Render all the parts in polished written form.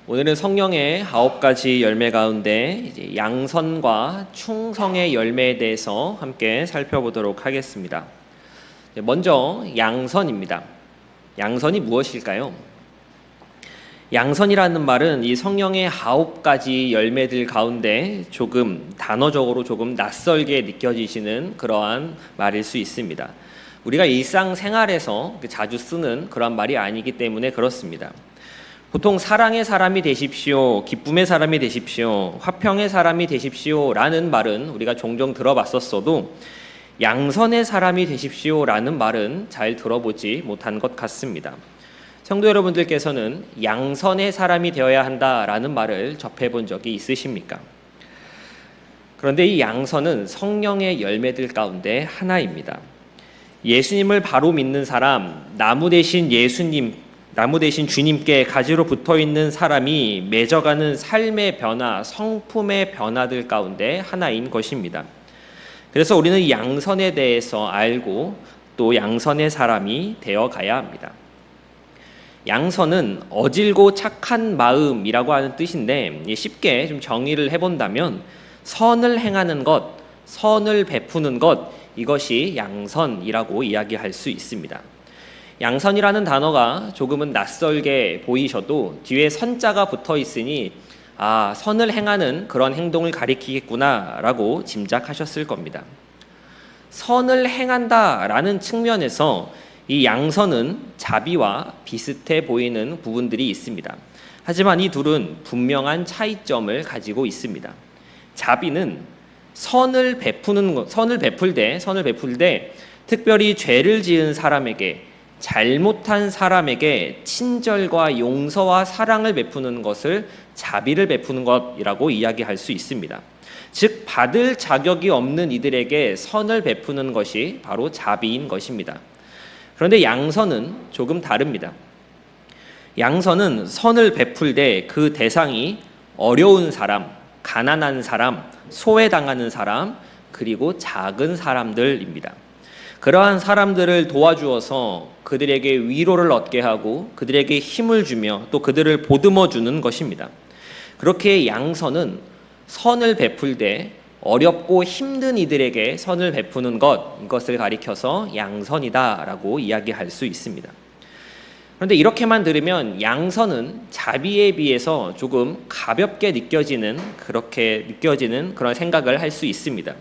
오늘은 성령의 9가지 열매 가운데 이제 양선과 충성의 열매에 대해서 함께 살펴보도록 하겠습니다. 먼저 양선입니다. 양선이 무엇일까요? 양선이라는 말은 이 성령의 9가지 열매들 가운데 조금 단어적으로 조금 낯설게 느껴지시는 그러한 말일 수 있습니다. 우리가 일상생활에서 자주 쓰는 그런 말이 아니기 때문에 그렇습니다. 보통 사랑의 사람이 되십시오, 기쁨의 사람이 되십시오, 화평의 사람이 되십시오 라는 말은 우리가 종종 들어봤었어도 양선의 사람이 되십시오 라는 말은 잘 들어보지 못한 것 같습니다. 성도 여러분들께서는 양선의 사람이 되어야 한다라는 말을 접해본 적이 있으십니까? 그런데 이 양선은 성령의 열매들 가운데 하나입니다. 예수님을 바로 믿는 사람, 나무 대신 주님께 가지로 붙어있는 사람이 맺어가는 삶의 변화, 성품의 변화들 가운데 하나인 것입니다. 그래서 우리는 이 양선에 대해서 알고 또 양선의 사람이 되어가야 합니다. 양선은 어질고 착한 마음이라고 하는 뜻인데 쉽게 좀 정의를 해본다면 선을 행하는 것, 선을 베푸는 것, 이것이 양선이라고 이야기할 수 있습니다. 양선이라는 단어가 조금은 낯설게 보이셔도 뒤에 선자가 붙어 있으니 선을 행하는 그런 행동을 가리키겠구나라고 짐작하셨을 겁니다. 선을 행한다라는 측면에서 이 양선은 자비와 비슷해 보이는 부분들이 있습니다. 하지만 이 둘은 분명한 차이점을 가지고 있습니다. 자비는 선을 베풀 때 특별히 죄를 지은 사람에게, 잘못한 사람에게 친절과 용서와 사랑을 베푸는 것을 자비를 베푸는 것이라고 이야기할 수 있습니다. 즉 받을 자격이 없는 이들에게 선을 베푸는 것이 바로 자비인 것입니다. 그런데 양선은 조금 다릅니다. 양선은 선을 베풀 때 그 대상이 어려운 사람, 가난한 사람, 소외당하는 사람, 그리고 작은 사람들입니다. 그러한 사람들을 도와주어서 그들에게 위로를 얻게 하고 그들에게 힘을 주며 또 그들을 보듬어 주는 것입니다. 그렇게 양선은 선을 베풀 때 어렵고 힘든 이들에게 선을 베푸는 이것을 가리켜서 양선이다라고 이야기할 수 있습니다. 그런데 이렇게만 들으면 양선은 자비에 비해서 조금 가볍게 느껴지는 그런 생각을 할 수 있습니다.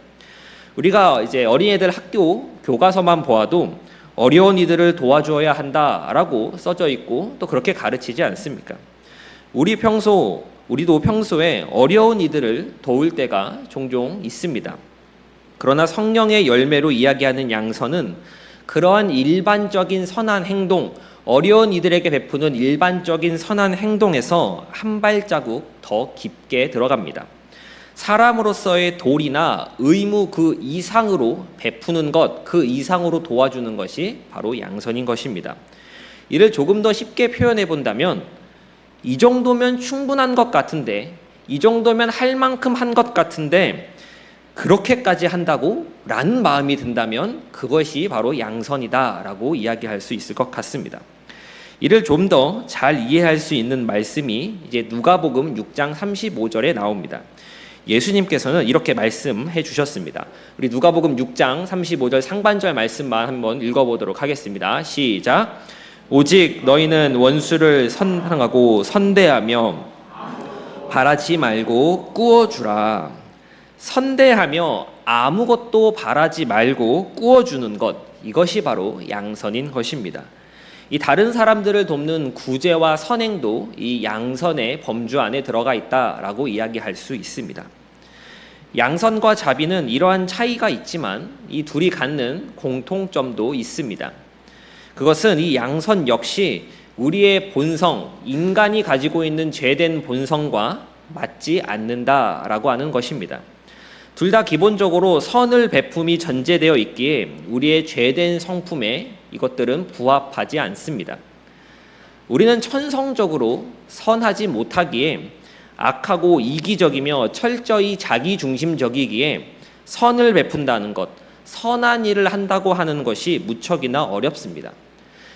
우리가 이제 어린애들 학교 교과서만 보아도 어려운 이들을 도와주어야 한다라고 써져 있고 또 그렇게 가르치지 않습니까? 우리도 평소에 어려운 이들을 도울 때가 종종 있습니다. 그러나 성령의 열매로 이야기하는 양선은 그러한 일반적인 선한 행동, 어려운 이들에게 베푸는 일반적인 선한 행동에서 한 발자국 더 깊게 들어갑니다. 사람으로서의 도리나 의무 그 이상으로 베푸는 것, 그 이상으로 도와주는 것이 바로 양선인 것입니다. 이를 조금 더 쉽게 표현해 본다면 이 정도면 충분한 것 같은데, 이 정도면 할 만큼 한 것 같은데 그렇게까지 한다고? 라는 마음이 든다면 그것이 바로 양선이다라고 이야기할 수 있을 것 같습니다. 이를 좀 더 잘 이해할 수 있는 말씀이 이제 누가복음 6장 35절에 나옵니다. 예수님께서는 이렇게 말씀해 주셨습니다. 우리 누가복음 6장 35절 상반절 말씀만 한번 읽어보도록 하겠습니다. 시작. 오직 너희는 원수를 선하고 선대하며 바라지 말고 꾸어주라. 선대하며 아무것도 바라지 말고 꾸어주는 것, 이것이 바로 양선인 것입니다. 이 다른 사람들을 돕는 구제와 선행도 이 양선의 범주 안에 들어가 있다라고 이야기할 수 있습니다. 양선과 자비는 이러한 차이가 있지만 이 둘이 갖는 공통점도 있습니다. 그것은 이 양선 역시 우리의 본성, 인간이 가지고 있는 죄된 본성과 맞지 않는다라고 하는 것입니다. 둘 다 기본적으로 선을 베품이 전제되어 있기에 우리의 죄된 성품에 이것들은 부합하지 않습니다. 우리는 천성적으로 선하지 못하기에 악하고 이기적이며 철저히 자기중심적이기에 선을 베푼다는 것, 선한 일을 한다고 하는 것이 무척이나 어렵습니다.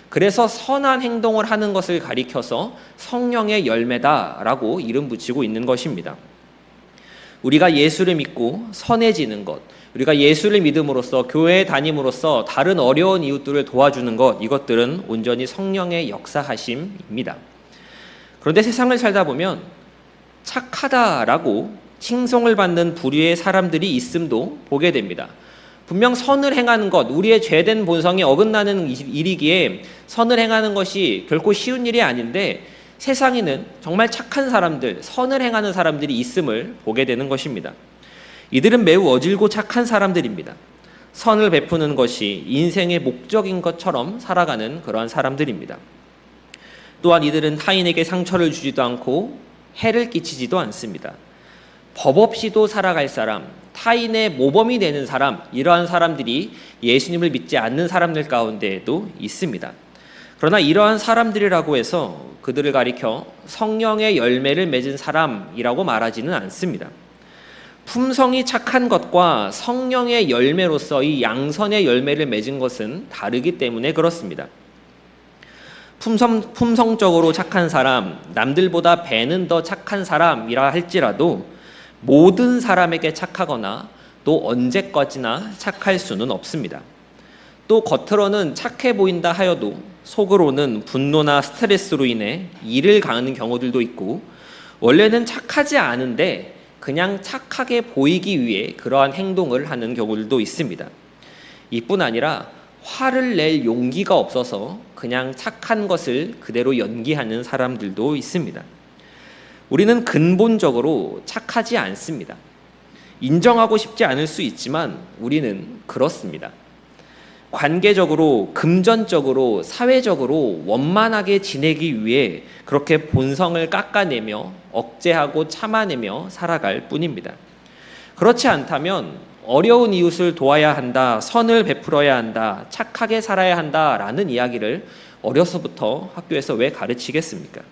그래서 선한 행동을 하는 것을 가리켜서 성령의 열매다라고 이름 붙이고 있는 것입니다. 우리가 예수를 믿고 선해지는 것, 우리가 예수를 믿음으로써 교회에 다님으로써 다른 어려운 이웃들을 도와주는 것, 이것들은 온전히 성령의 역사하심입니다. 그런데 세상을 살다 보면 착하다라고 칭송을 받는 부류의 사람들이 있음도 보게 됩니다. 분명 선을 행하는 것, 우리의 죄된 본성에 어긋나는 일이기에 선을 행하는 것이 결코 쉬운 일이 아닌데 세상에는 정말 착한 사람들, 선을 행하는 사람들이 있음을 보게 되는 것입니다. 이들은 매우 어질고 착한 사람들입니다. 선을 베푸는 것이 인생의 목적인 것처럼 살아가는 그러한 사람들입니다. 또한 이들은 타인에게 상처를 주지도 않고 해를 끼치지도 않습니다. 법 없이도 살아갈 사람, 타인의 모범이 되는 사람, 이러한 사람들이 예수님을 믿지 않는 사람들 가운데에도 있습니다. 그러나 이러한 사람들이라고 해서 그들을 가리켜 성령의 열매를 맺은 사람이라고 말하지는 않습니다. 품성이 착한 것과 성령의 열매로서 이 양선의 열매를 맺은 것은 다르기 때문에 그렇습니다. 품성적으로 착한 사람, 남들보다 배는 더 착한 사람이라 할지라도 모든 사람에게 착하거나 또 언제까지나 착할 수는 없습니다. 또 겉으로는 착해 보인다 하여도 속으로는 분노나 스트레스로 인해 일을 가하는 경우들도 있고 원래는 착하지 않은데 그냥 착하게 보이기 위해 그러한 행동을 하는 경우들도 있습니다. 이뿐 아니라 화를 낼 용기가 없어서 그냥 착한 것을 그대로 연기하는 사람들도 있습니다. 우리는 근본적으로 착하지 않습니다. 인정하고 싶지 않을 수 있지만 우리는 그렇습니다. 관계적으로, 금전적으로, 사회적으로 원만하게 지내기 위해 그렇게 본성을 깎아내며 억제하고 참아내며 살아갈 뿐입니다. 그렇지 않다면 어려운 이웃을 도와야 한다, 선을 베풀어야 한다, 착하게 살아야 한다라는 이야기를 어려서부터 학교에서 왜 가르치겠습니까?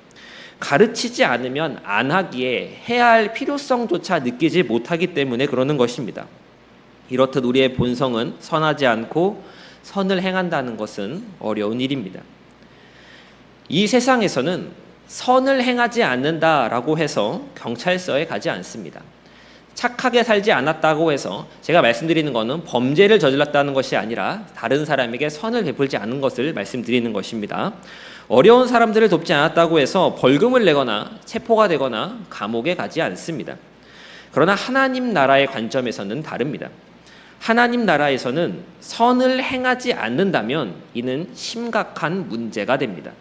가르치지 않으면 안 하기에 해야 할 필요성조차 느끼지 못하기 때문에 그러는 것입니다. 이렇듯 우리의 본성은 선하지 않고 선을 행한다는 것은 어려운 일입니다. 이 세상에서는 선을 행하지 않는다라고 해서 경찰서에 가지 않습니다. 착하게 살지 않았다고 해서 제가 말씀드리는 것은 범죄를 저질렀다는 것이 아니라 다른 사람에게 선을 베풀지 않은 것을 말씀드리는 것입니다. 어려운 사람들을 돕지 않았다고 해서 벌금을 내거나 체포가 되거나 감옥에 가지 않습니다. 그러나 하나님 나라의 관점에서는 다릅니다. 하나님 나라에서는 선을 행하지 않는다면 이는 심각한 문제가 됩니다.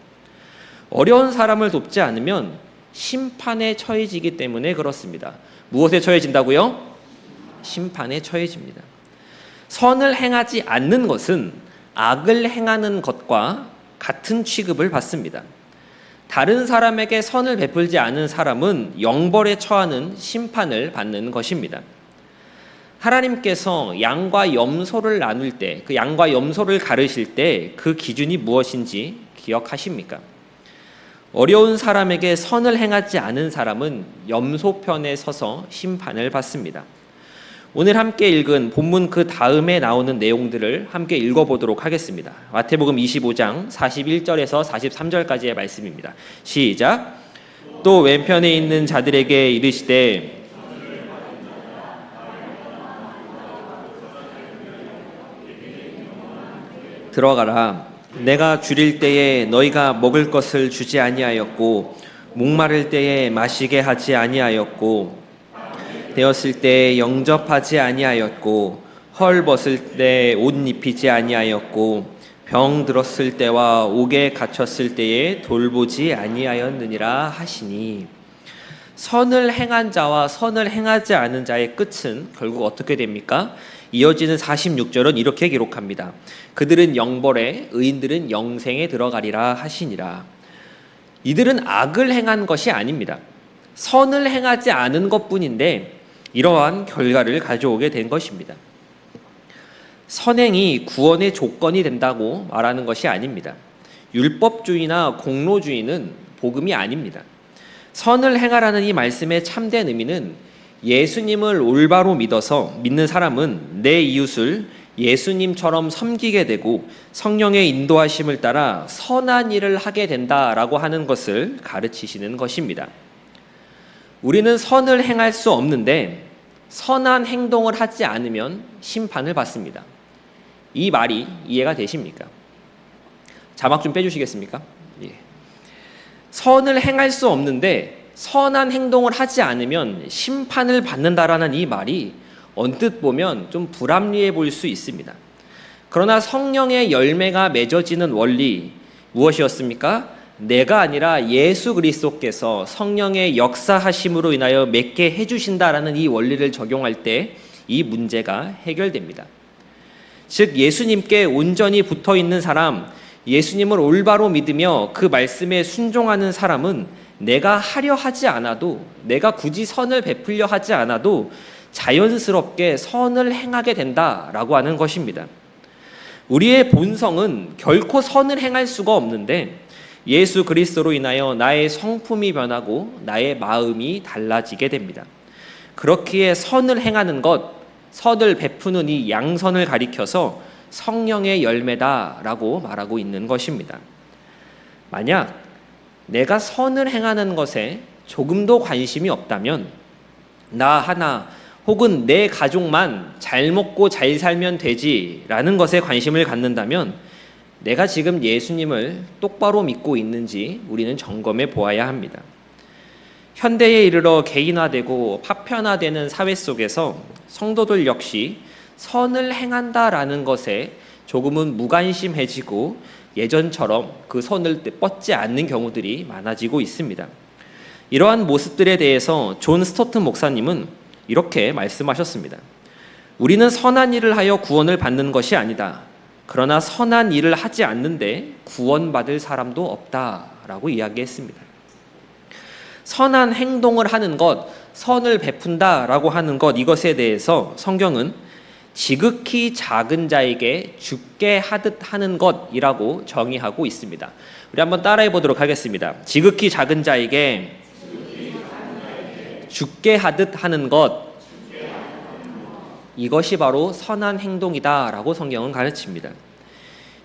어려운 사람을 돕지 않으면 심판에 처해지기 때문에 그렇습니다. 무엇에 처해진다고요? 심판에 처해집니다. 선을 행하지 않는 것은 악을 행하는 것과 같은 취급을 받습니다. 다른 사람에게 선을 베풀지 않은 사람은 영벌에 처하는 심판을 받는 것입니다. 하나님께서 양과 염소를 나눌 때, 그 양과 염소를 가르실 때 그 기준이 무엇인지 기억하십니까? 어려운 사람에게 선을 행하지 않은 사람은 염소 편에 서서 심판을 받습니다. 오늘 함께 읽은 본문 그 다음에 나오는 내용들을 함께 읽어보도록 하겠습니다. 마태복음 25장 41절에서 43절까지의 말씀입니다. 시작. 또 왼편에 있는 자들에게 이르시되 들어가라. 내가 줄일 때에 너희가 먹을 것을 주지 아니하였고 목마를 때에 마시게 하지 아니하였고 되었을 때에 영접하지 아니하였고 헐 벗을 때 옷 입히지 아니하였고 병 들었을 때와 옥에 갇혔을 때에 돌보지 아니하였느니라 하시니, 선을 행한 자와 선을 행하지 않은 자의 끝은 결국 어떻게 됩니까? 이어지는 46절은 이렇게 기록합니다. 그들은 영벌에, 의인들은 영생에 들어가리라 하시니라. 이들은 악을 행한 것이 아닙니다. 선을 행하지 않은 것뿐인데 이러한 결과를 가져오게 된 것입니다. 선행이 구원의 조건이 된다고 말하는 것이 아닙니다. 율법주의나 공로주의는 복음이 아닙니다. 선을 행하라는 이 말씀의 참된 의미는 예수님을 올바로 믿어서 믿는 사람은 내 이웃을 예수님처럼 섬기게 되고 성령의 인도하심을 따라 선한 일을 하게 된다라고 하는 것을 가르치시는 것입니다. 우리는 선을 행할 수 없는데 선한 행동을 하지 않으면 심판을 받습니다. 이 말이 이해가 되십니까? 자막 좀 빼주시겠습니까? 예. 선을 행할 수 없는데 선한 행동을 하지 않으면 심판을 받는다라는 이 말이 언뜻 보면 좀 불합리해 보일 수 있습니다. 그러나 성령의 열매가 맺어지는 원리 무엇이었습니까? 내가 아니라 예수 그리스도께서 성령의 역사하심으로 인하여 맺게 해주신다라는 이 원리를 적용할 때 이 문제가 해결됩니다. 즉 예수님께 온전히 붙어있는 사람, 예수님을 올바로 믿으며 그 말씀에 순종하는 사람은 내가 하려 하지 않아도, 내가 굳이 선을 베풀려 하지 않아도 자연스럽게 선을 행하게 된다라고 하는 것입니다. 우리의 본성은 결코 선을 행할 수가 없는데 예수 그리스도로 인하여 나의 성품이 변하고 나의 마음이 달라지게 됩니다. 그렇기에 선을 행하는 것, 선을 베푸는 이 양선을 가리켜서 성령의 열매다라고 말하고 있는 것입니다. 만약 내가 선을 행하는 것에 조금도 관심이 없다면, 나 하나 혹은 내 가족만 잘 먹고 잘 살면 되지라는 것에 관심을 갖는다면 내가 지금 예수님을 똑바로 믿고 있는지 우리는 점검해 보아야 합니다. 현대에 이르러 개인화되고 파편화되는 사회 속에서 성도들 역시 선을 행한다라는 것에 조금은 무관심해지고 예전처럼 그 선을 뻗지 않는 경우들이 많아지고 있습니다. 이러한 모습들에 대해서 존 스토튼 목사님은 이렇게 말씀하셨습니다. 우리는 선한 일을 하여 구원을 받는 것이 아니다. 그러나 선한 일을 하지 않는데 구원받을 사람도 없다라고 이야기했습니다. 선한 행동을 하는 것, 선을 베푼다라고 하는 것, 이것에 대해서 성경은 지극히 작은 자에게 죽게 하듯 하는 것이라고 정의하고 있습니다. 우리 한번 따라해 보도록 하겠습니다. 지극히 작은 자에게 죽게 하듯 하는 것, 이것이 바로 선한 행동이다라고 성경은 가르칩니다.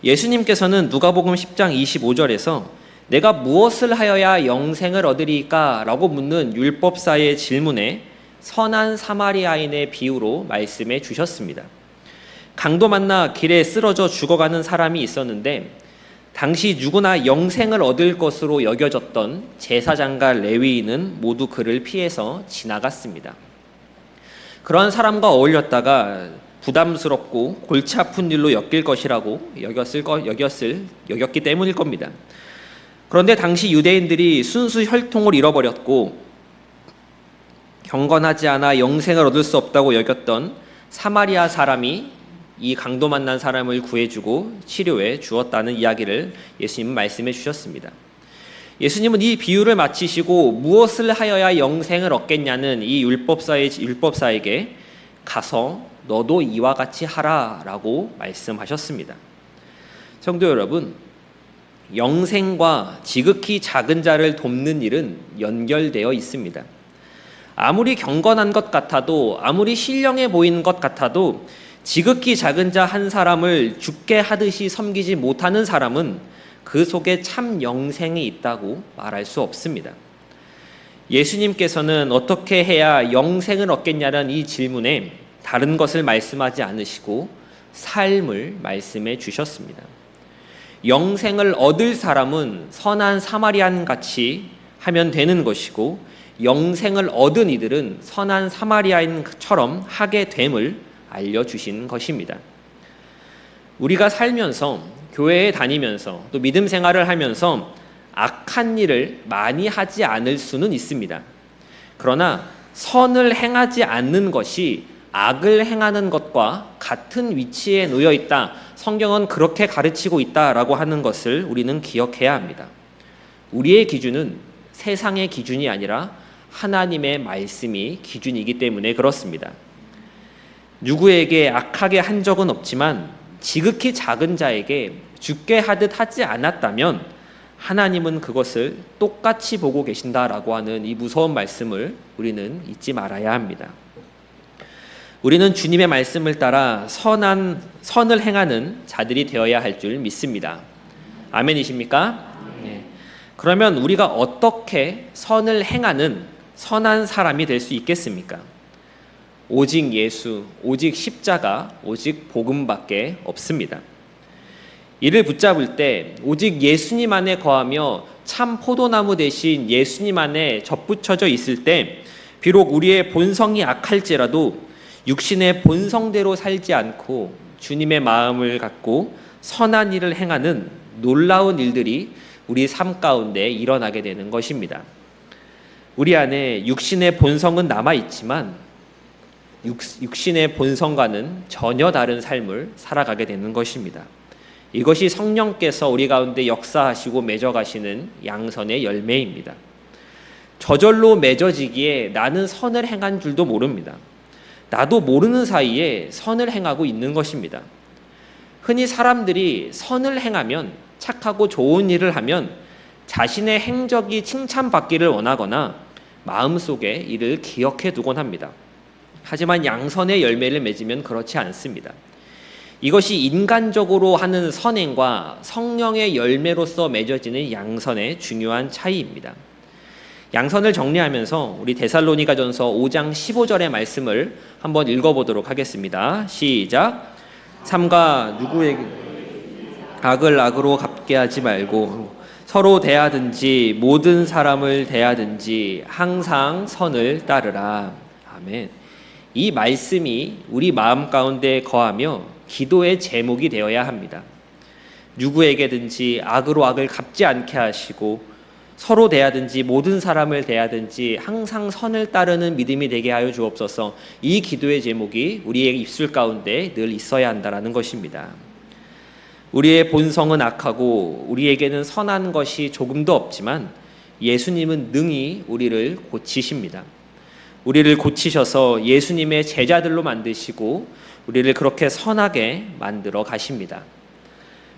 예수님께서는 누가복음 10장 25절에서 내가 무엇을 하여야 영생을 얻으리까? 라고 묻는 율법사의 질문에 선한 사마리아인의 비유로 말씀해 주셨습니다. 강도 만나 길에 쓰러져 죽어가는 사람이 있었는데 당시 누구나 영생을 얻을 것으로 여겨졌던 제사장과 레위인은 모두 그를 피해서 지나갔습니다. 그런 사람과 어울렸다가 부담스럽고 골치 아픈 일로 엮일 것이라고 여겼기 때문일 겁니다. 그런데 당시 유대인들이 순수 혈통을 잃어버렸고 경건하지 않아 영생을 얻을 수 없다고 여겼던 사마리아 사람이 이 강도 만난 사람을 구해주고 치료해 주었다는 이야기를 예수님은 말씀해 주셨습니다. 예수님은 이 비유를 마치시고 무엇을 하여야 영생을 얻겠냐는 이 율법사에게 가서 너도 이와 같이 하라라고 말씀하셨습니다. 성도 여러분, 영생과 지극히 작은 자를 돕는 일은 연결되어 있습니다. 아무리 경건한 것 같아도, 아무리 신령해 보이는 것 같아도 지극히 작은 자 한 사람을 죽게 하듯이 섬기지 못하는 사람은 그 속에 참 영생이 있다고 말할 수 없습니다. 예수님께서는 어떻게 해야 영생을 얻겠냐는 이 질문에 다른 것을 말씀하지 않으시고 삶을 말씀해 주셨습니다. 영생을 얻을 사람은 선한 사마리안 같이 하면 되는 것이고 영생을 얻은 이들은 선한 사마리아인처럼 하게 됨을 알려주신 것입니다. 우리가 살면서 교회에 다니면서 또 믿음 생활을 하면서 악한 일을 많이 하지 않을 수는 있습니다. 그러나 선을 행하지 않는 것이 악을 행하는 것과 같은 위치에 놓여 있다. 성경은 그렇게 가르치고 있다라고 하는 것을 우리는 기억해야 합니다. 우리의 기준은 세상의 기준이 아니라 하나님의 말씀이 기준이기 때문에 그렇습니다. 누구에게 악하게 한 적은 없지만 지극히 작은 자에게 죽게 하듯 하지 않았다면 하나님은 그것을 똑같이 보고 계신다라고 하는 이 무서운 말씀을 우리는 잊지 말아야 합니다. 우리는 주님의 말씀을 따라 선을 행하는 자들이 되어야 할 줄 믿습니다. 아멘이십니까? 네. 그러면 우리가 어떻게 선을 행하는 선한 사람이 될 수 있겠습니까? 오직 예수, 오직 십자가, 오직 복음밖에 없습니다. 이를 붙잡을 때 오직 예수님 안에 거하며 참 포도나무 대신 예수님 안에 접붙여져 있을 때 비록 우리의 본성이 악할지라도 육신의 본성대로 살지 않고 주님의 마음을 갖고 선한 일을 행하는 놀라운 일들이 우리 삶 가운데 일어나게 되는 것입니다. 우리 안에 육신의 본성은 남아있지만 육신의 본성과는 전혀 다른 삶을 살아가게 되는 것입니다. 이것이 성령께서 우리 가운데 역사하시고 맺어가시는 양선의 열매입니다. 저절로 맺어지기에 나는 선을 행한 줄도 모릅니다. 나도 모르는 사이에 선을 행하고 있는 것입니다. 흔히 사람들이 선을 행하면, 착하고 좋은 일을 하면 자신의 행적이 칭찬받기를 원하거나 마음속에 이를 기억해 두곤 합니다. 하지만 양선의 열매를 맺으면 그렇지 않습니다. 이것이 인간적으로 하는 선행과 성령의 열매로서 맺어지는 양선의 중요한 차이입니다. 양선을 정리하면서 우리 데살로니가전서 5장 15절의 말씀을 한번 읽어보도록 하겠습니다. 시작. 삼가 누구에게 악을 악으로 갚게 하지 말고 서로 대하든지 모든 사람을 대하든지 항상 선을 따르라. 아멘. 이 말씀이 우리 마음 가운데 거하며 기도의 제목이 되어야 합니다. 누구에게든지 악으로 악을 갚지 않게 하시고 서로 대하든지 모든 사람을 대하든지 항상 선을 따르는 믿음이 되게 하여 주옵소서. 이 기도의 제목이 우리의 입술 가운데 늘 있어야 한다는 것입니다. 우리의 본성은 악하고 우리에게는 선한 것이 조금도 없지만 예수님은 능히 우리를 고치십니다. 우리를 고치셔서 예수님의 제자들로 만드시고 우리를 그렇게 선하게 만들어 가십니다.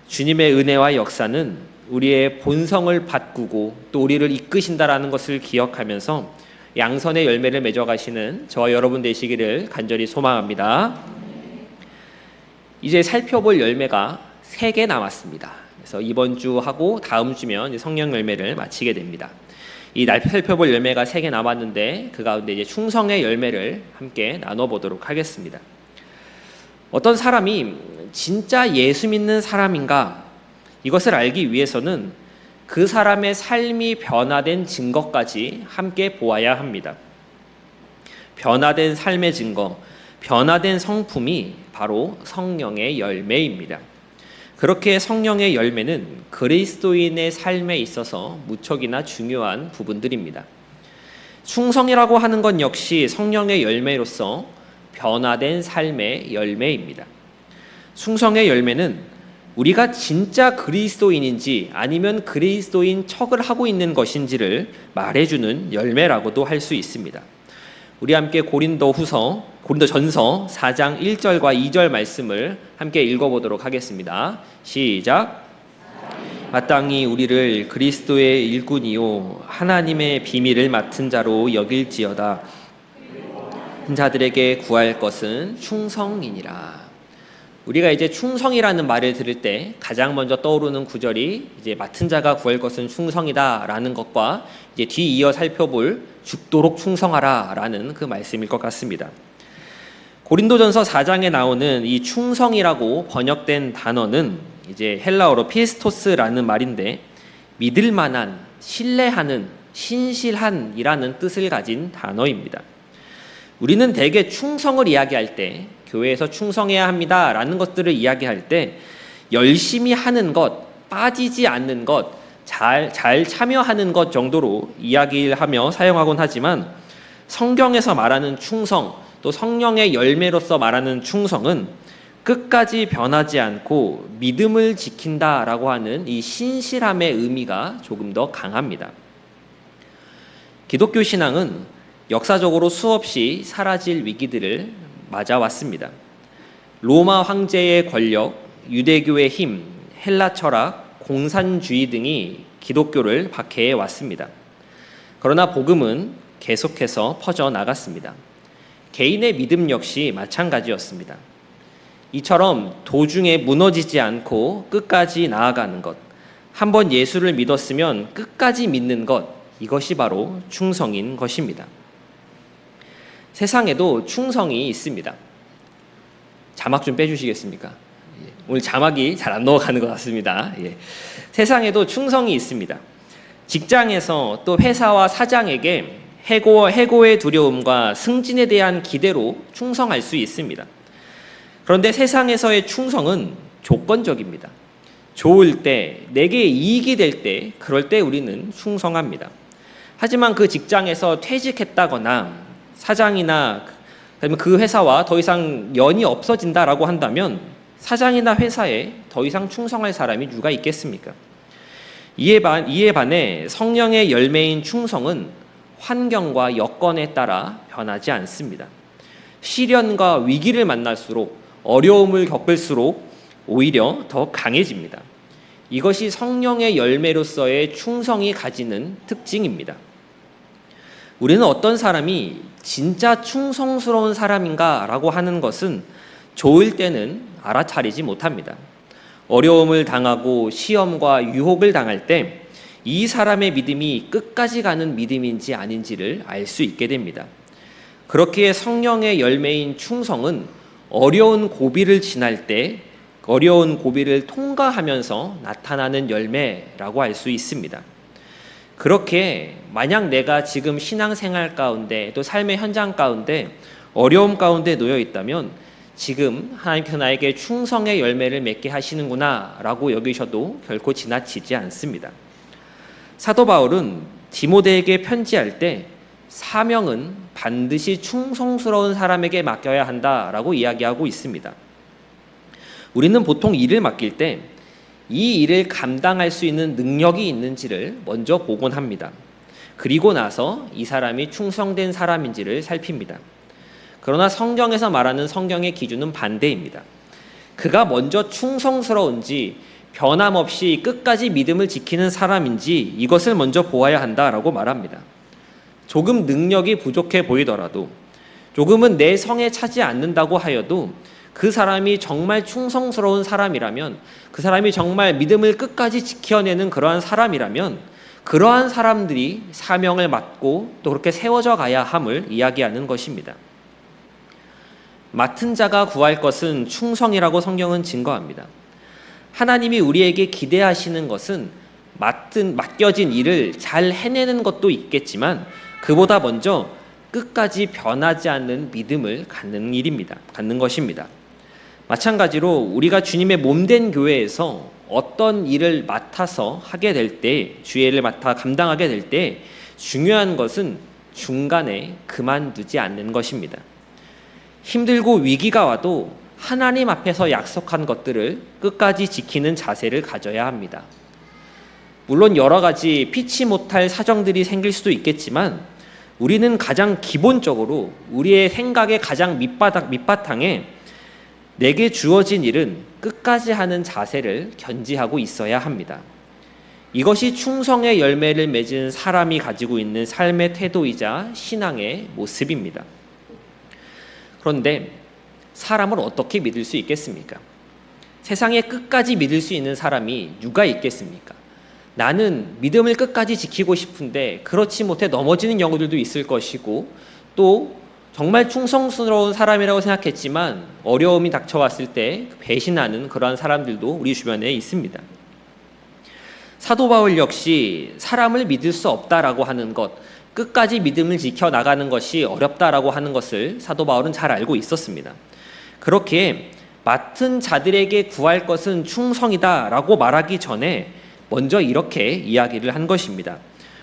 주님의 은혜와 역사는 우리의 본성을 바꾸고 또 우리를 이끄신다라는 것을 기억하면서 양선의 열매를 맺어가시는 저와 여러분 되시기를 간절히 소망합니다. 이제 살펴볼 열매가 3개 남았습니다. 그래서 이번 주 하고 다음 주면 성령 열매를 마치게 됩니다. 이 살펴볼 열매가 3개 남았는데 그 가운데 이제 충성의 열매를 함께 나눠보도록 하겠습니다. 어떤 사람이 진짜 예수 믿는 사람인가? 이것을 알기 위해서는 그 사람의 삶이 변화된 증거까지 함께 보아야 합니다. 변화된 삶의 증거, 변화된 성품이 바로 성령의 열매입니다. 그렇게 성령의 열매는 그리스도인의 삶에 있어서 무척이나 중요한 부분들입니다. 충성이라고 하는 건 역시 성령의 열매로서 변화된 삶의 열매입니다. 충성의 열매는 우리가 진짜 그리스도인인지 아니면 그리스도인 척을 하고 있는 것인지를 말해주는 열매라고도 할 수 있습니다. 우리 함께 고린도전서 4장 1절과 2절 말씀을 함께 읽어보도록 하겠습니다. 시작. 마땅히 우리를 그리스도의 일꾼이요 하나님의 비밀을 맡은 자로 여길지어다. 자들에게 구할 것은 충성이니라. 우리가 이제 충성이라는 말을 들을 때 가장 먼저 떠오르는 구절이 이제 맡은 자가 구할 것은 충성이다라는 것과 이제 뒤이어 살펴볼 죽도록 충성하라라는 그 말씀일 것 같습니다. 고린도전서 4장에 나오는 이 충성이라고 번역된 단어는 이제 헬라어로 피스토스라는 말인데 믿을 만한, 신뢰하는, 신실한이라는 뜻을 가진 단어입니다. 우리는 대개 충성을 이야기할 때 교회에서 충성해야 합니다라는 것들을 이야기할 때 열심히 하는 것, 빠지지 않는 것, 잘 참여하는 것 정도로 이야기를 하며 사용하곤 하지만 성경에서 말하는 충성, 또 성령의 열매로서 말하는 충성은 끝까지 변하지 않고 믿음을 지킨다라고 하는 이 신실함의 의미가 조금 더 강합니다. 기독교 신앙은 역사적으로 수없이 사라질 위기들을 맞아왔습니다. 로마 황제의 권력, 유대교의 힘, 헬라 철학, 공산주의 등이 기독교를 박해해 왔습니다. 그러나 복음은 계속해서 퍼져나갔습니다. 개인의 믿음 역시 마찬가지였습니다. 이처럼 도중에 무너지지 않고 끝까지 나아가는 것, 한번 예수를 믿었으면 끝까지 믿는 것, 이것이 바로 충성인 것입니다. 세상에도 충성이 있습니다. 자막 좀 빼주시겠습니까? 오늘 자막이 잘 안 넘어가는 것 같습니다. 세상에도 충성이 있습니다. 직장에서 또 회사와 사장에게 해고의 두려움과 승진에 대한 기대로 충성할 수 있습니다. 그런데 세상에서의 충성은 조건적입니다. 좋을 때, 내게 이익이 될 때, 그럴 때 우리는 충성합니다. 하지만 그 직장에서 퇴직했다거나 사장이나 그 회사와 더 이상 연이 없어진다라고 한다면 사장이나 회사에 더 이상 충성할 사람이 누가 있겠습니까? 이에 반해 성령의 열매인 충성은 환경과 여건에 따라 변하지 않습니다. 시련과 위기를 만날수록, 어려움을 겪을수록 오히려 더 강해집니다. 이것이 성령의 열매로서의 충성이 가지는 특징입니다. 우리는 어떤 사람이 진짜 충성스러운 사람인가라고 하는 것은 좋을 때는 알아차리지 못합니다. 어려움을 당하고 시험과 유혹을 당할 때 이 사람의 믿음이 끝까지 가는 믿음인지 아닌지를 알 수 있게 됩니다. 그렇기에 성령의 열매인 충성은 어려운 고비를 지날 때 어려운 고비를 통과하면서 나타나는 열매라고 할 수 있습니다. 그렇게 만약 내가 지금 신앙생활 가운데 또 삶의 현장 가운데 어려움 가운데 놓여 있다면 지금 하나님께서 나에게 충성의 열매를 맺게 하시는구나 라고 여기셔도 결코 지나치지 않습니다. 사도 바울은 디모데에게 편지할 때 사명은 반드시 충성스러운 사람에게 맡겨야 한다라고 이야기하고 있습니다. 우리는 보통 일을 맡길 때 이 일을 감당할 수 있는 능력이 있는지를 먼저 보곤합니다. 그리고 나서 이 사람이 충성된 사람인지를 살핍니다. 그러나 성경에서 말하는 성경의 기준은 반대입니다. 그가 먼저 충성스러운지 변함없이 끝까지 믿음을 지키는 사람인지 이것을 먼저 보아야 한다라고 말합니다. 조금 능력이 부족해 보이더라도, 조금은 내 성에 차지 않는다고 하여도 그 사람이 정말 충성스러운 사람이라면, 그 사람이 정말 믿음을 끝까지 지켜내는 그러한 사람이라면 그러한 사람들이 사명을 맡고 또 그렇게 세워져 가야 함을 이야기하는 것입니다. 맡은 자가 구할 것은 충성이라고 성경은 증거합니다. 하나님이 우리에게 기대하시는 것은 맡겨진 일을 잘 해내는 것도 있겠지만 그보다 먼저 끝까지 변하지 않는 믿음을 갖는 것입니다. 마찬가지로 우리가 주님의 몸된 교회에서 어떤 일을 맡아서 하게 될 때, 주의를 맡아 감당하게 될 때 중요한 것은 중간에 그만두지 않는 것입니다. 힘들고 위기가 와도 하나님 앞에서 약속한 것들을 끝까지 지키는 자세를 가져야 합니다. 물론 여러 가지 피치 못할 사정들이 생길 수도 있겠지만 우리는 가장 기본적으로 우리의 생각의 가장 밑바탕에 내게 주어진 일은 끝까지 하는 자세를 견지하고 있어야 합니다. 이것이 충성의 열매를 맺은 사람이 가지고 있는 삶의 태도이자 신앙의 모습입니다. 그런데 사람을 어떻게 믿을 수 있겠습니까? 세상에 끝까지 믿을 수 있는 사람이 누가 있겠습니까? 나는 믿음을 끝까지 지키고 싶은데 그렇지 못해 넘어지는 경우들도 있을 것이고, 또 정말 충성스러운 사람이라고 생각했지만 어려움이 닥쳐왔을 때 배신하는 그러한 사람들도 우리 주변에 있습니다. 사도 바울 역시 사람을 믿을 수 없다라고 하는 것, 끝까지 믿음을 지켜나가는 것이 어렵다라고 하는 것을 사도 바울은 잘 알고 있었습니다. 그렇게 맡은 자들에게 구할 것은 충성이다라고 말하기 전에 먼저 이렇게 이야기를 한 것입니다.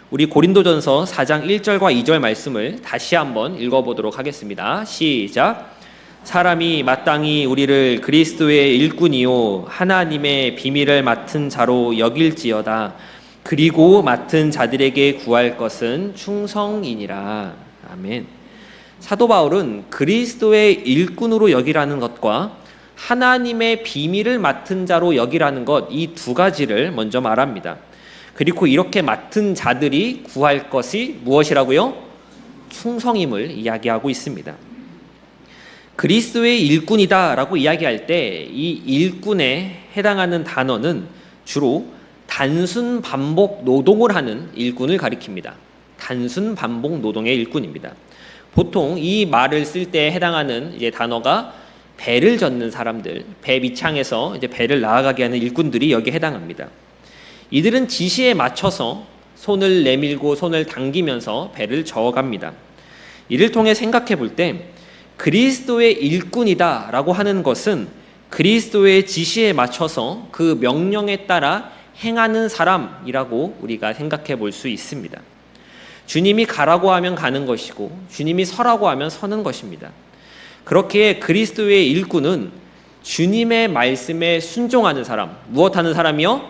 우리 고린도전서 4장 1절과 2절 말씀을 다시 한번 읽어보도록 하겠습니다. 시작. 사람이 마땅히 우리를 그리스도의 일꾼이요 하나님의 비밀을 맡은 자로 여길지어다. 그리고 맡은 자들에게 구할 것은 충성이니라. 아멘. 사도 바울은 그리스도의 일꾼으로 여기라는 것과 하나님의 비밀을 맡은 자로 여기라는 것, 이 두 가지를 먼저 말합니다. 그리고 이렇게 맡은 자들이 구할 것이 무엇이라고요? 충성임을 이야기하고 있습니다. 그리스도의 일꾼이다라고 이야기할 때 이 일꾼에 해당하는 단어는 주로 단순 반복 노동을 하는 일꾼을 가리킵니다. 단순 반복 노동의 일꾼입니다. 보통 이 말을 쓸 때 해당하는 이제 단어가 배를 젓는 사람들, 배 밑창에서 이제 배를 나아가게 하는 일꾼들이 여기에 해당합니다. 이들은 지시에 맞춰서 손을 내밀고 손을 당기면서 배를 저어갑니다. 이를 통해 생각해 볼 때 그리스도의 일꾼이다라고 하는 것은 그리스도의 지시에 맞춰서 그 명령에 따라 행하는 사람이라고 우리가 생각해 볼 수 있습니다. 주님이 가라고 하면 가는 것이고 주님이 서라고 하면 서는 것입니다. 그렇게 그리스도의 일꾼은 주님의 말씀에 순종하는 사람, 무엇하는 사람이요?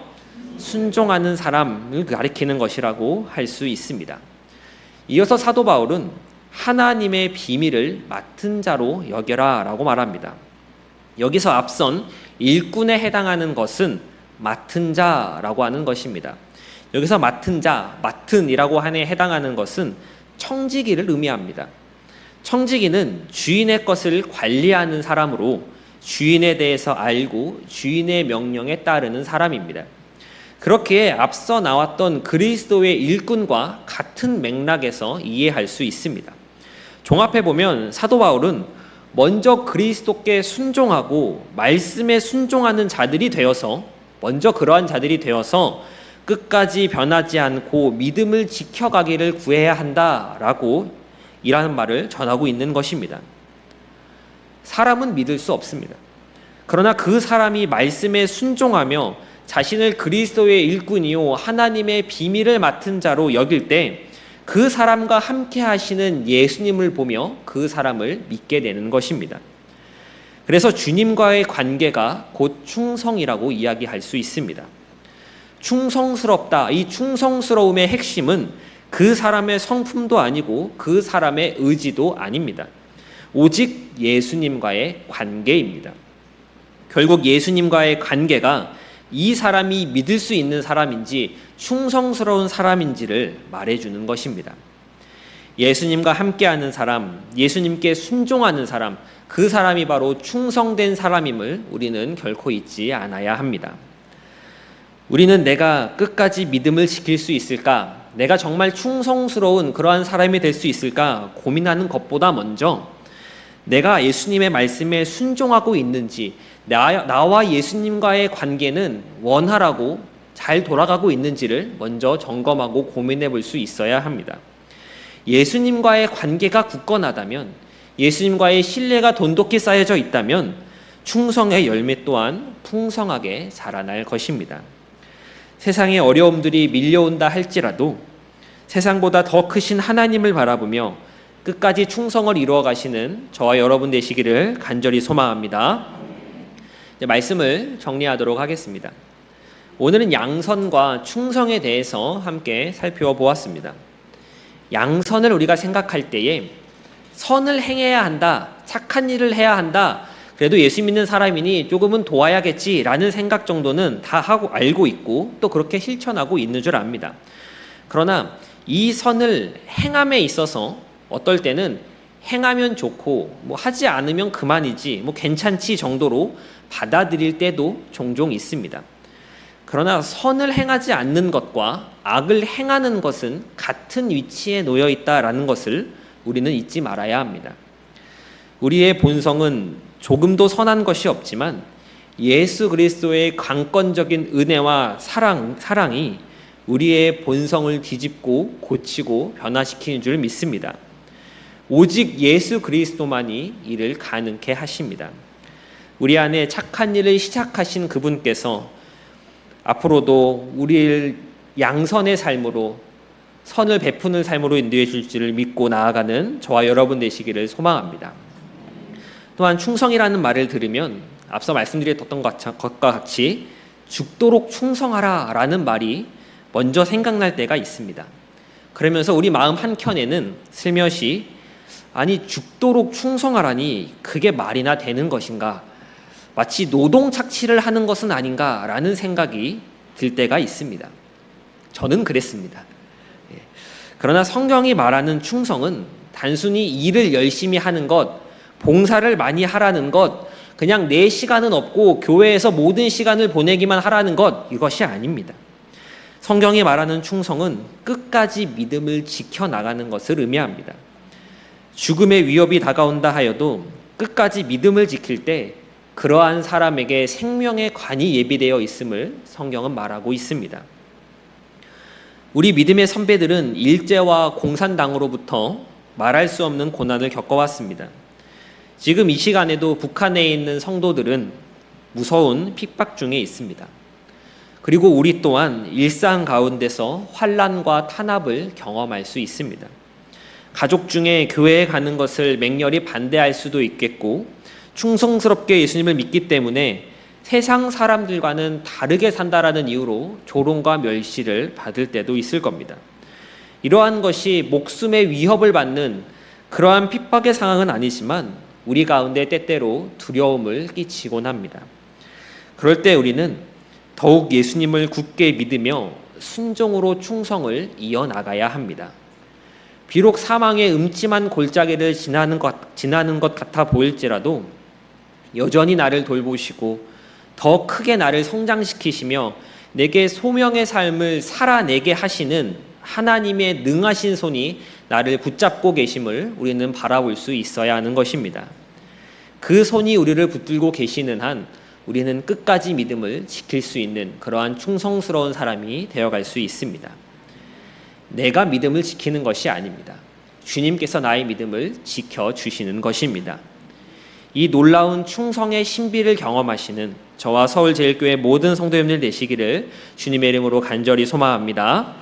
순종하는 사람을 가리키는 것이라고 할 수 있습니다. 이어서 사도 바울은 하나님의 비밀을 맡은 자로 여겨라 라고 말합니다. 여기서 앞선 일꾼에 해당하는 것은 맡은 자라고 하는 것입니다. 여기서 맡은 자, 맡은이라고 하에 해당하는 것은 청지기를 의미합니다. 청지기는 주인의 것을 관리하는 사람으로 주인에 대해서 알고 주인의 명령에 따르는 사람입니다. 그렇게 앞서 나왔던 그리스도의 일꾼과 같은 맥락에서 이해할 수 있습니다. 종합해보면 사도 바울은 먼저 그리스도께 순종하고 말씀에 순종하는 자들이 되어서 먼저 그러한 자들이 되어서 끝까지 변하지 않고 믿음을 지켜가기를 구해야 한다라고 이라는 말을 전하고 있는 것입니다. 사람은 믿을 수 없습니다. 그러나 그 사람이 말씀에 순종하며 자신을 그리스도의 일꾼이요 하나님의 비밀을 맡은 자로 여길 때 그 사람과 함께 하시는 예수님을 보며 그 사람을 믿게 되는 것입니다. 그래서 주님과의 관계가 곧 충성이라고 이야기할 수 있습니다. 충성스럽다. 이 충성스러움의 핵심은 그 사람의 성품도 아니고 그 사람의 의지도 아닙니다. 오직 예수님과의 관계입니다. 결국 예수님과의 관계가 이 사람이 믿을 수 있는 사람인지 충성스러운 사람인지를 말해주는 것입니다. 예수님과 함께하는 사람, 예수님께 순종하는 사람, 그 사람이 바로 충성된 사람임을 우리는 결코 잊지 않아야 합니다. 우리는 내가 끝까지 믿음을 지킬 수 있을까? 내가 정말 충성스러운 그러한 사람이 될 수 있을까? 고민하는 것보다 먼저 내가 예수님의 말씀에 순종하고 있는지, 나와 예수님과의 관계는 원활하고 잘 돌아가고 있는지를 먼저 점검하고 고민해 볼 수 있어야 합니다. 예수님과의 관계가 굳건하다면, 예수님과의 신뢰가 돈독히 쌓여져 있다면 충성의 열매 또한 풍성하게 자라날 것입니다. 세상의 어려움들이 밀려온다 할지라도 세상보다 더 크신 하나님을 바라보며 끝까지 충성을 이루어 가시는 저와 여러분 되시기를 간절히 소망합니다. 이제 말씀을 정리하도록 하겠습니다. 오늘은 양선과 충성에 대해서 함께 살펴보았습니다. 양선을 우리가 생각할 때에 선을 행해야 한다, 착한 일을 해야 한다, 그래도 예수 믿는 사람이니 조금은 도와야겠지라는 생각 정도는 다 하고 알고 있고 또 그렇게 실천하고 있는 줄 압니다. 그러나 이 선을 행함에 있어서 어떨 때는 행하면 좋고 하지 않으면 그만이지 괜찮지 정도로 받아들일 때도 종종 있습니다. 그러나 선을 행하지 않는 것과 악을 행하는 것은 같은 위치에 놓여 있다라는 것을 우리는 잊지 말아야 합니다. 우리의 본성은 조금도 선한 것이 없지만 예수 그리스도의 강권적인 은혜와 사랑이 우리의 본성을 뒤집고 고치고 변화시키는 줄 믿습니다. 오직 예수 그리스도만이 이를 가능케 하십니다. 우리 안에 착한 일을 시작하신 그분께서 앞으로도 우리를 양선의 삶으로 선을 베푸는 삶으로 인도해 줄지를 믿고 나아가는 저와 여러분 되시기를 소망합니다. 또한 충성이라는 말을 들으면 앞서 말씀드렸던 것과 같이 죽도록 충성하라 라는 말이 먼저 생각날 때가 있습니다. 그러면서 우리 마음 한켠에는 슬며시 아니 죽도록 충성하라니 그게 말이나 되는 것인가, 마치 노동착취를 하는 것은 아닌가 라는 생각이 들 때가 있습니다. 저는 그랬습니다. 그러나 성경이 말하는 충성은 단순히 일을 열심히 하는 것, 봉사를 많이 하라는 것, 그냥 내 시간은 없고 교회에서 모든 시간을 보내기만 하라는 것, 이것이 아닙니다. 성경이 말하는 충성은 끝까지 믿음을 지켜나가는 것을 의미합니다. 죽음의 위협이 다가온다 하여도 끝까지 믿음을 지킬 때 그러한 사람에게 생명의 관이 예비되어 있음을 성경은 말하고 있습니다. 우리 믿음의 선배들은 일제와 공산당으로부터 말할 수 없는 고난을 겪어왔습니다. 지금 이 시간에도 북한에 있는 성도들은 무서운 핍박 중에 있습니다. 그리고 우리 또한 일상 가운데서 환난과 탄압을 경험할 수 있습니다. 가족 중에 교회에 가는 것을 맹렬히 반대할 수도 있겠고, 충성스럽게 예수님을 믿기 때문에 세상 사람들과는 다르게 산다라는 이유로 조롱과 멸시를 받을 때도 있을 겁니다. 이러한 것이 목숨의 위협을 받는 그러한 핍박의 상황은 아니지만 우리 가운데 때때로 두려움을 끼치곤 합니다. 그럴 때 우리는 더욱 예수님을 굳게 믿으며 순종으로 충성을 이어나가야 합니다. 비록 사망의 음침한 골짜기를 지나는 것 같아 보일지라도 여전히 나를 돌보시고 더 크게 나를 성장시키시며 내게 소명의 삶을 살아내게 하시는 하나님의 능하신 손이 나를 붙잡고 계심을 우리는 바라볼 수 있어야 하는 것입니다. 그 손이 우리를 붙들고 계시는 한 우리는 끝까지 믿음을 지킬 수 있는 그러한 충성스러운 사람이 되어갈 수 있습니다. 내가 믿음을 지키는 것이 아닙니다. 주님께서 나의 믿음을 지켜주시는 것입니다. 이 놀라운 충성의 신비를 경험하시는 저와 서울제일교회 모든 성도님들 되시기를 주님의 이름으로 간절히 소망합니다.